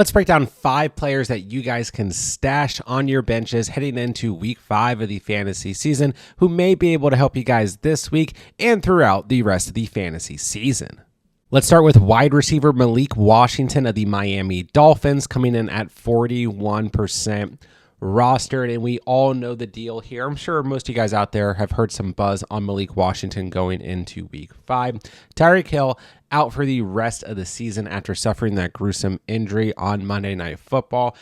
Let's break down 5 players that you guys can stash on your benches heading into week 5 of the fantasy season who may be able to help you guys this week and throughout the rest of the fantasy season. Let's start with wide receiver Malik Washington of the Miami Dolphins, coming in at 41% rostered, and we all know the deal here. I'm sure most of you guys out there have heard some buzz on Malik Washington going into week 5. Tyreek Hill out for the rest of the season after suffering that gruesome injury on Monday Night Football.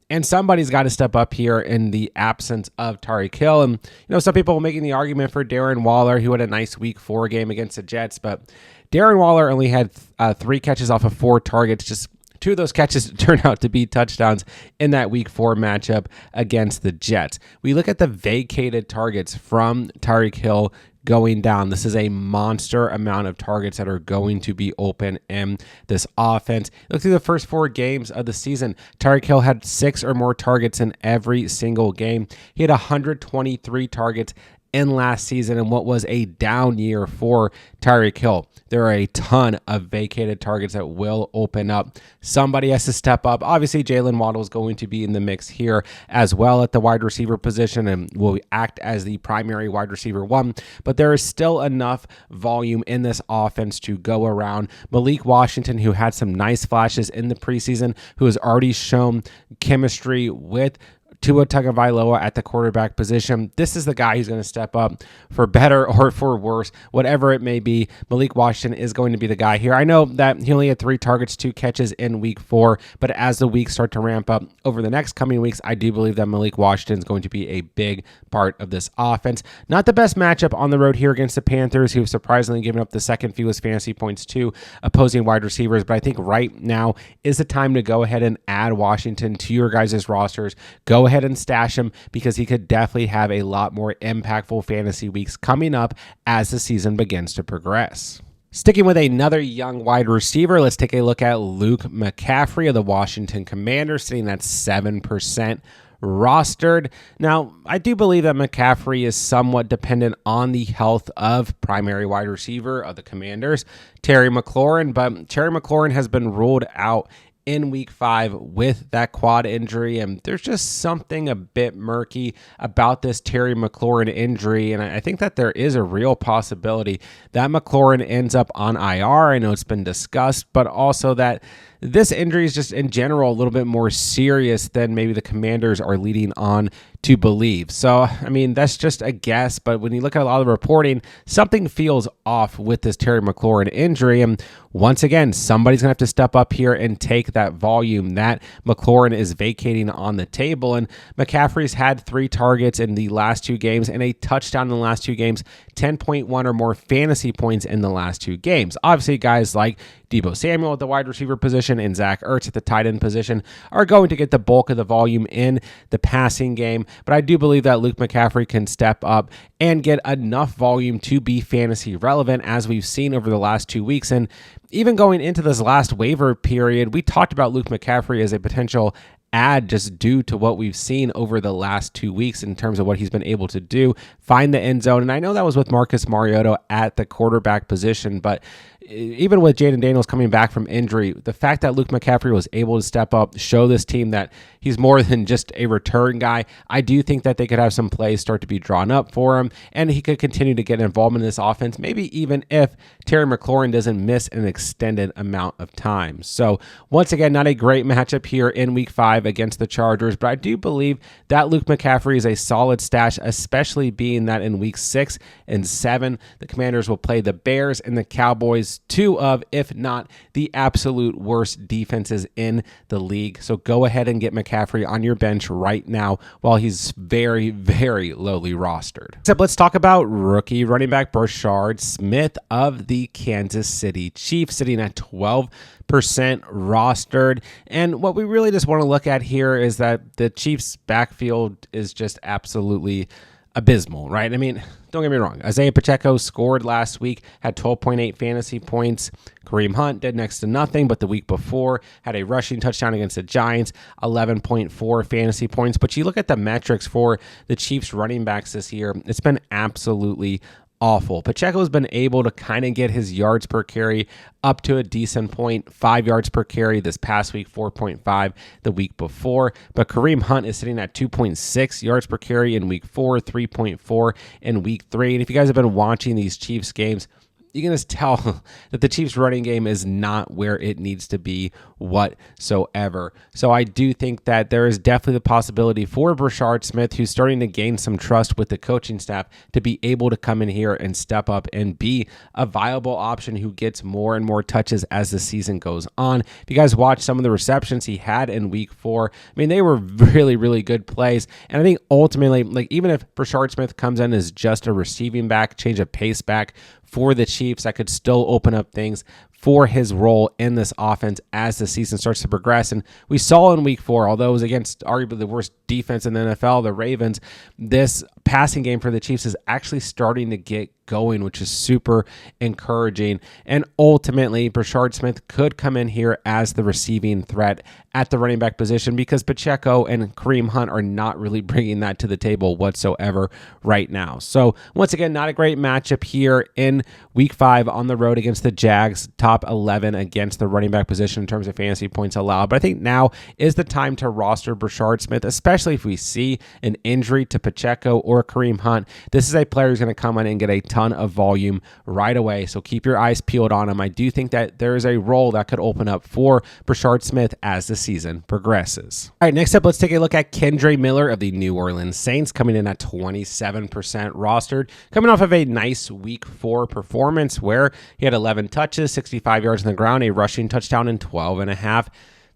And somebody's got to step up here in the absence of Tyreek Hill. And, some people making the argument for Darren Waller, who had a nice week 4 game against the Jets, but Darren Waller only had 3 catches off of 4 targets. Just 2 of those catches turned out to be touchdowns in that week 4 matchup against the Jets. We look at the vacated targets from Tyreek Hill going down. This is a monster amount of targets that are going to be open in this offense. Look through the first 4 games of the season. Tyreek Hill had 6 or more targets in every single game. He had 123 targets in last season in what was a down year for Tyreek Hill. There are a ton of vacated targets that will open up. Somebody has to step up. Obviously, Jalen Waddle is going to be in the mix here as well at the wide receiver position and will act as the primary wide receiver 1, but there is still enough volume in this offense to go around. Malik Washington, who had some nice flashes in the preseason, who has already shown chemistry with Tua Tagovailoa at the quarterback position. This is the guy who's going to step up for better or for worse, whatever it may be. Malik Washington is going to be the guy here. I know that he only had 3 targets, 2 catches in week 4, but as the weeks start to ramp up over the next coming weeks, I do believe that Malik Washington is going to be a big part of this offense. Not the best matchup on the road here against the Panthers, who have surprisingly given up the second fewest fantasy points to opposing wide receivers, but I think right now is the time to go ahead and add Washington to your guys' rosters. Go ahead and stash him because he could definitely have a lot more impactful fantasy weeks coming up as the season begins to progress. Sticking with another young wide receiver, let's take a look at Luke McCaffrey of the Washington Commanders, sitting at 7% rostered. Now, I do believe that McCaffrey is somewhat dependent on the health of primary wide receiver of the Commanders, Terry McLaurin, but Terry McLaurin has been ruled out in week 5 with that quad injury, and there's just something a bit murky about this Terry McLaurin injury, and I think that there is a real possibility that McLaurin ends up on IR. I know it's been discussed, but also that this injury is just in general a little bit more serious than maybe the Commanders are leading on to believe. So, I mean, that's just a guess, but when you look at a lot of the reporting, something feels off with this Terry McLaurin injury. And once again, somebody's going to have to step up here and take that volume that McLaurin is vacating on the table. And McCaffrey's had 3 targets in the last 2 games and a touchdown in the last 2 games, 10.1 or more fantasy points in the last 2 games. Obviously, guys like Deebo Samuel at the wide receiver position and Zach Ertz at the tight end position are going to get the bulk of the volume in the passing game. But I do believe that Luke McCaffrey can step up and get enough volume to be fantasy relevant, as we've seen over the last 2 weeks. And even going into this last waiver period, we talked about Luke McCaffrey as a potential add just due to what we've seen over the last 2 weeks in terms of what he's been able to do, find the end zone. And I know that was with Marcus Mariota at the quarterback position, but even with Jaden Daniels coming back from injury, the fact that Luke McCaffrey was able to step up, show this team that he's more than just a return guy, I do think that they could have some plays start to be drawn up for him, and he could continue to get involved in this offense, maybe even if Terry McLaurin doesn't miss an extended amount of time. So once again, not a great matchup here in week 5 against the Chargers, but I do believe that Luke McCaffrey is a solid stash, especially being that in week 6 and 7, the Commanders will play the Bears and the Cowboys, 2 of, if not the absolute worst defenses in the league. So go ahead and get McCaffrey on your bench right now while he's very, very lowly rostered. Except let's talk about rookie running back Bashard Smith of the Kansas City Chiefs, sitting at 12% rostered. And what we really just want to look at here is that the Chiefs backfield is just absolutely abysmal, right? I mean, don't get me wrong. Isaiah Pacheco scored last week, had 12.8 fantasy points. Kareem Hunt did next to nothing, but the week before had a rushing touchdown against the Giants, 11.4 fantasy points. But you look at the metrics for the Chiefs running backs this year, it's been absolutely awful. Pacheco's been able to kind of get his yards per carry up to a decent point, 5 yards per carry this past week, 4.5 the week before. But Kareem Hunt is sitting at 2.6 yards per carry in week 4, 3.4 in week 3. And if you guys have been watching these Chiefs games, you can just tell that the Chiefs running game is not where it needs to be whatsoever. So I do think that there is definitely the possibility for Bashard Smith, who's starting to gain some trust with the coaching staff, to be able to come in here and step up and be a viable option who gets more and more touches as the season goes on. If you guys watch some of the receptions he had in week 4, I mean, they were really, really good plays. And I think ultimately, like, even if Bashard Smith comes in as just a receiving back, change of pace back for the Chiefs, that could still open up things for his role in this offense as the season starts to progress. And we saw in week 4, although it was against arguably the worst defense in the NFL, the Ravens, this passing game for the Chiefs is actually starting to get going, which is super encouraging. And ultimately, Bashard Smith could come in here as the receiving threat at the running back position, because Pacheco and Kareem Hunt are not really bringing that to the table whatsoever right now. So once again, not a great matchup here in week 5 on the road against the Jags, top 11 against the running back position in terms of fantasy points allowed. But I think now is the time to roster Bashard Smith, especially if we see an injury to Pacheco or Kareem Hunt. This is a player who's going to come in and get a ton of volume right away. So keep your eyes peeled on him. I do think that there is a role that could open up for Bashard Smith as the season progresses. All right, next up, let's take a look at Kendre Miller of the New Orleans Saints, coming in at 27% rostered, coming off of a nice week 4 performance where he had 11 touches, 65 yards on the ground, a rushing touchdown, and 12.5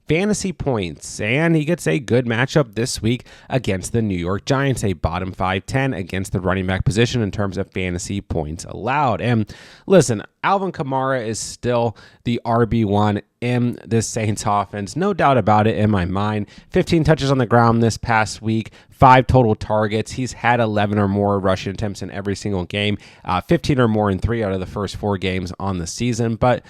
fantasy points. And he gets a good matchup this week against the New York Giants, a bottom 5-10 against the running back position in terms of fantasy points allowed. And listen, Alvin Kamara is still the RB1 in this Saints offense, no doubt about it in my mind. 15 touches on the ground this past week, 5 total targets. He's had 11 or more rushing attempts in every single game, 15 or more in 3 out of the first 4 games on the season. But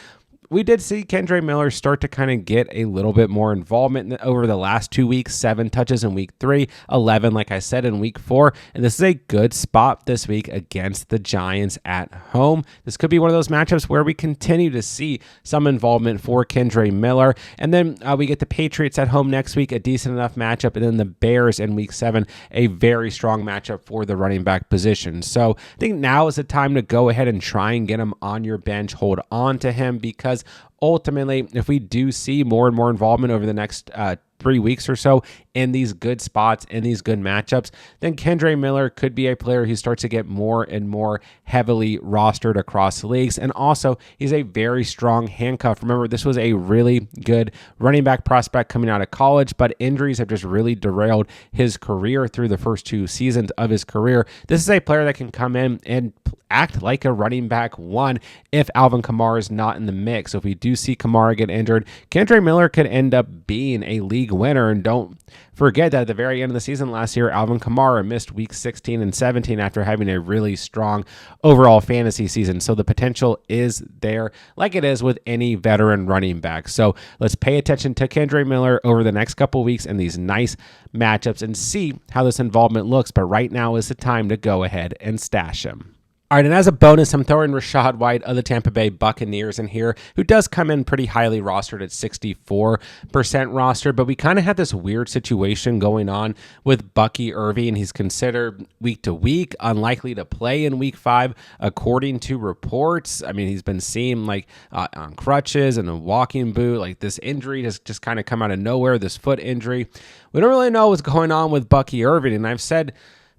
we did see Kendre Miller start to kind of get a little bit more involvement over the last 2 weeks. 7 touches in week 3, 11, like I said, in week 4. And this is a good spot this week against the Giants at home. This could be one of those matchups where we continue to see some involvement for Kendre Miller. And then we get the Patriots at home next week, a decent enough matchup. And then the Bears in week 7, a very strong matchup for the running back position. So I think now is the time to go ahead and try and get him on your bench, hold on to him, because ultimately, if we do see more and more involvement over the next 3 weeks or so in these good spots, in these good matchups, then Kendre Miller could be a player who starts to get more and more heavily rostered across leagues. And also, he's a very strong handcuff. Remember, this was a really good running back prospect coming out of college, but injuries have just really derailed his career through the first 2 seasons of his career. This is a player that can come in and act like a running back 1 if Alvin Kamara is not in the mix. So if we do see Kamara get injured, Kendre Miller could end up being a league winner. And don't forget that at the very end of the season last year, Alvin Kamara missed week 16 and 17 after having a really strong overall fantasy season. So the potential is there, like it is with any veteran running back. So let's pay attention to Kendre Miller over the next couple weeks in these nice matchups and see how this involvement looks. But right now is the time to go ahead and stash him. All right, and as a bonus, I'm throwing Rashad White of the Tampa Bay Buccaneers in here, who does come in pretty highly rostered at 64% rostered, but we kind of had this weird situation going on with Bucky Irving. He's considered week to week, unlikely to play in week 5, according to reports. I mean, he's been seen like on crutches and a walking boot. Like, this injury has just kind of come out of nowhere, this foot injury. We don't really know what's going on with Bucky Irving, and I've said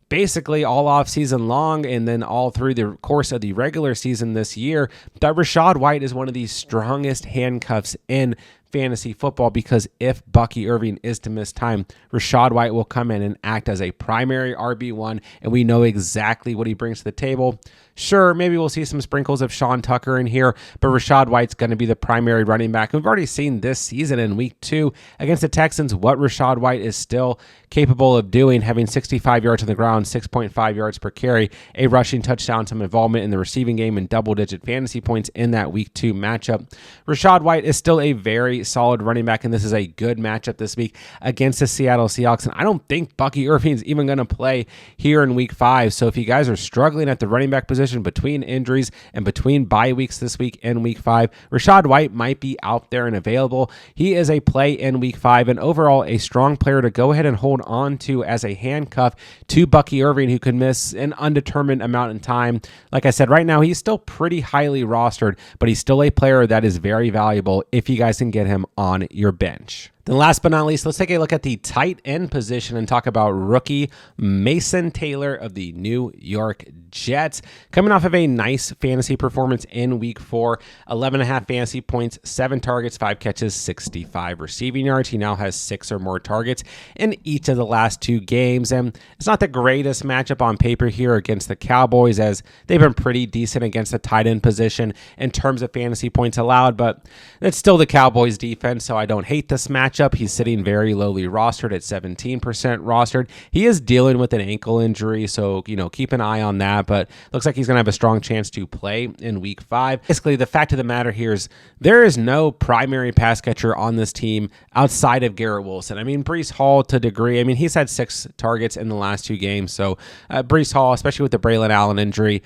basically all off season long and then all through the course of the regular season this year, that Rashad White is one of the strongest handcuffs in fantasy football, because if Bucky Irving is to miss time, Rashad White will come in and act as a primary RB1, and we know exactly what he brings to the table. Sure, maybe we'll see some sprinkles of Sean Tucker in here, but Rashad White's going to be the primary running back. We've already seen this season in week 2 against the Texans what Rashad White is still capable of doing, having 65 yards on the ground, 6.5 yards per carry, a rushing touchdown, some involvement in the receiving game, and double-digit fantasy points in that week 2 matchup. Rashad White is still a very very solid running back, and this is a good matchup this week against the Seattle Seahawks. And I don't think Bucky Irving's even going to play here in week 5. So if you guys are struggling at the running back position between injuries and between bye weeks this week and week 5, Rashad White might be out there and available. He is a play in week 5 and overall a strong player to go ahead and hold on to as a handcuff to Bucky Irving, who could miss an undetermined amount in time. Like I said, right now he's still pretty highly rostered, but he's still a player that is very valuable if you guys can get him on your bench. Then last but not least, let's take a look at the tight end position and talk about rookie Mason Taylor of the New York Jets. Coming off of a nice fantasy performance in week 4, 11.5 fantasy points, 7 targets, 5 catches, 65 receiving yards. He now has 6 or more targets in each of the last 2 games. And it's not the greatest matchup on paper here against the Cowboys, as they've been pretty decent against the tight end position in terms of fantasy points allowed, but it's still the Cowboys defense, so I don't hate this matchup. He's sitting very lowly rostered at 17% rostered. He is dealing with an ankle injury, so keep an eye on that, but looks like he's going to have a strong chance to play in week 5. Basically, the fact of the matter here is there is no primary pass catcher on this team outside of Garrett Wilson. I mean, Breece Hall to a degree. I mean, he's had 6 targets in the last 2 games, so Breece Hall, especially with the Braylon Allen injury,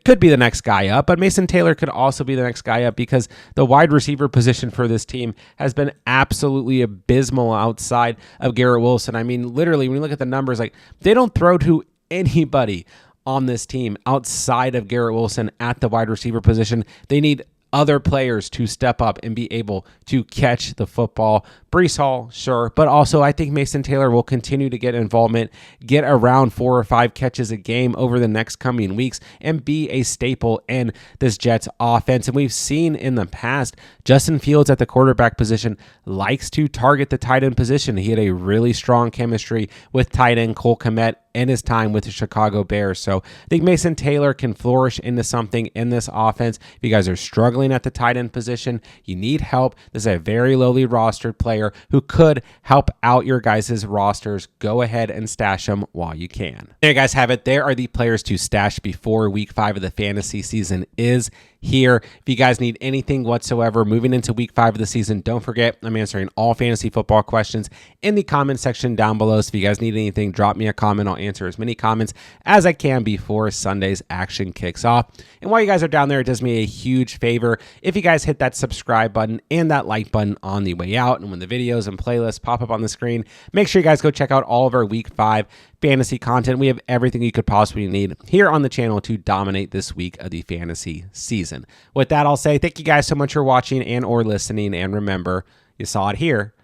could be the next guy up, but Mason Taylor could also be the next guy up because the wide receiver position for this team has been absolutely abysmal outside of Garrett Wilson. I mean, literally, when you look at the numbers, like they don't throw to anybody on this team outside of Garrett Wilson at the wide receiver position. They need other players to step up and be able to catch the football. Breece Hall, sure, but also I think Mason Taylor will continue to get involvement, get around 4 or 5 catches a game over the next coming weeks, and be a staple in this Jets offense. And we've seen in the past, Justin Fields at the quarterback position likes to target the tight end position. He had a really strong chemistry with tight end Cole Kmet in his time with the Chicago Bears. So I think Mason Taylor can flourish into something in this offense. If you guys are struggling at the tight end position, you need help. This is a very lowly rostered player who could help out your guys' rosters. Go ahead and stash them while you can. There you guys have it. There are the players to stash before week 5 of the fantasy season is here. If you guys need anything whatsoever moving into week 5 of the season, don't forget I'm answering all fantasy football questions in the comment section down below. So if you guys need anything, drop me a comment. I'll answer as many comments as I can before Sunday's action kicks off. And while you guys are down there, it does me a huge favor if you guys hit that subscribe button and that like button on the way out. And when the videos and playlists pop up on the screen, make sure you guys go check out all of our week 5 fantasy content. We have everything you could possibly need here on the channel to dominate this week of the fantasy season. With that, I'll say thank you guys so much for watching and or listening. And remember, you saw it here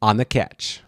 on The Catch.